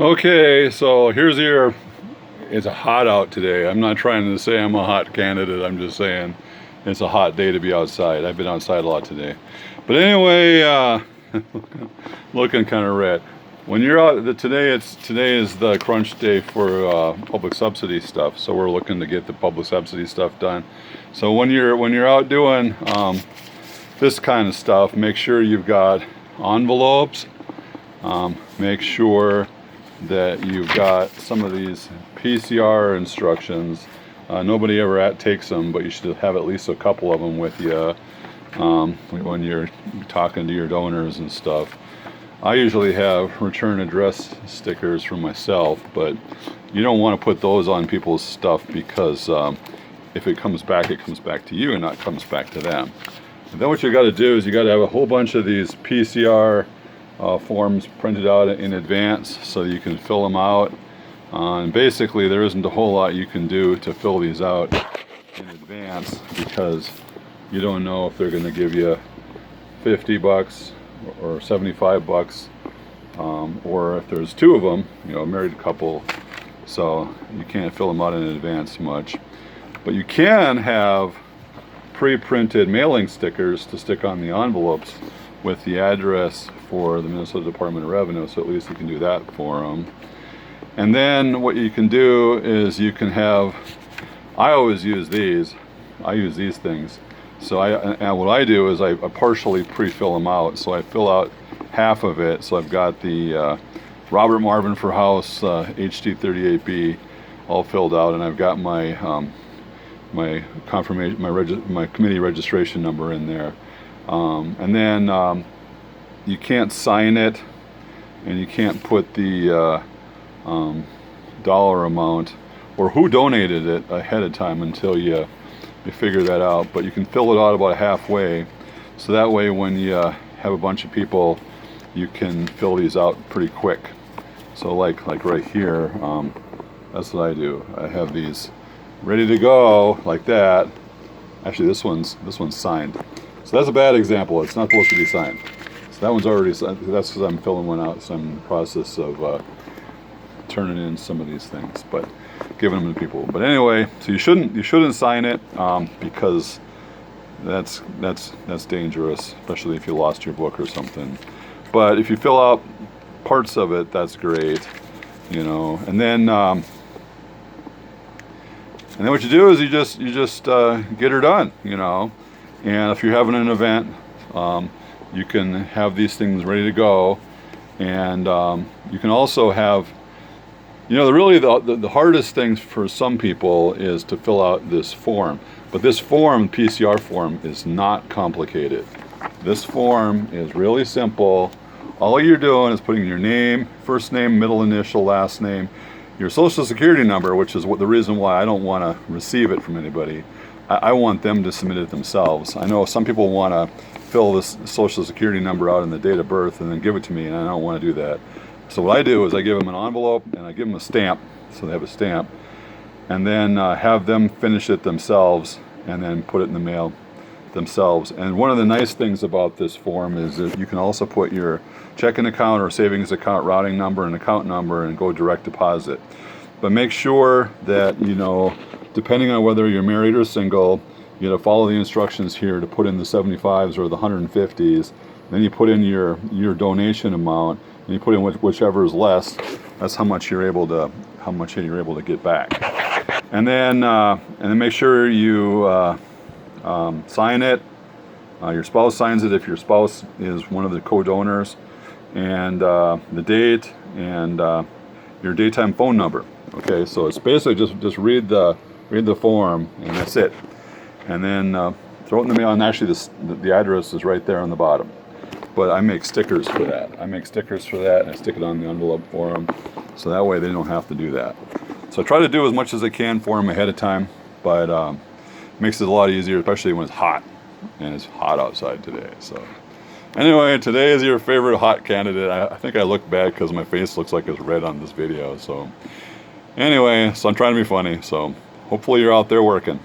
Okay, so here's your, it's a hot out today. I'm not trying to say I'm a hot candidate, I'm just saying it's a hot day to be outside. I've been outside a lot today. But anyway, looking kind of red. When you're out, today is the crunch day for public subsidy stuff. So we're looking to get the public subsidy stuff done. So when you're out doing this kind of stuff, make sure you've got envelopes. Make sure that you've got some of these PCR instructions. Nobody ever takes them, but you should have at least a couple of them with you when you're talking to your donors and stuff. I usually have return address stickers for myself, but you don't want to put those on people's stuff because if it comes back to you and not comes back to them. And then what you got to do is you got to have a whole bunch of these PCR forms printed out in advance so you can fill them out. And basically there isn't a whole lot you can do to fill these out in advance because you don't know if they're going to give you $50 or $75, or if there's two of them, a married couple, so you can't fill them out in advance much. But you can have pre-printed mailing stickers to stick on the envelopes with the address for the Minnesota Department of Revenue, so at least you can do that for them. And then what you can do is you can have, I always use these, I use these things. So what I do is I partially pre-fill them out. So I fill out half of it. So I've got the Robert Marvin for House HD38B all filled out, and I've got my my confirmation, my committee registration number in there. And then you can't sign it, and you can't put the dollar amount or who donated it ahead of time until you figure that out. But you can fill it out about halfway, so that way when you have a bunch of people, you can fill these out pretty quick. So like right here, that's what I do. I have these ready to go like that. Actually, this one's signed. So that's a bad example. It's not supposed to be signed. So that one's already signed. That's because I'm filling one out. So I'm in the process of turning in some of these things, but giving them to people. But anyway, so you shouldn't sign it because that's dangerous, especially if you lost your book or something. But if you fill out parts of it, that's great, And then what you do is you just get her done, And if you're having an event, you can have these things ready to go, and you can also have, the hardest thing for some people is to fill out this form. But this form, PCR form, is not complicated. This form is really simple. All you're doing is putting your name, first name, middle initial, last name, your social security number, which is the reason why I don't want to receive it from anybody. I want them to submit it themselves. I know some people want to fill this social security number out and the date of birth and then give it to me, and I don't want to do that. So what I do is I give them an envelope and I give them a stamp, so they have a stamp, and then have them finish it themselves and then put it in the mail themselves. And one of the nice things about this form is that you can also put your checking account or savings account routing number and account number and go direct deposit. But make sure that, depending on whether you're married or single, you got to follow the instructions here to put in the 75s or the 150s. Then you put in your donation amount, and you put in whichever is less. That's how much you're able to get back. And then make sure you sign it. Your spouse signs it if your spouse is one of the co-donors, and the date and your daytime phone number. Okay, so it's basically just read the form, and that's it. And then throw it in the mail. And actually, the address is right there on the bottom. But I make stickers for that. And I stick it on the envelope for them, so that way they don't have to do that. So I try to do as much as I can for them ahead of time, but it makes it a lot easier, especially when it's hot, and it's hot outside today. So anyway, today is your favorite hot candidate. I think I look bad because my face looks like it's red on this video. So anyway, so I'm trying to be funny. So hopefully you're out there working.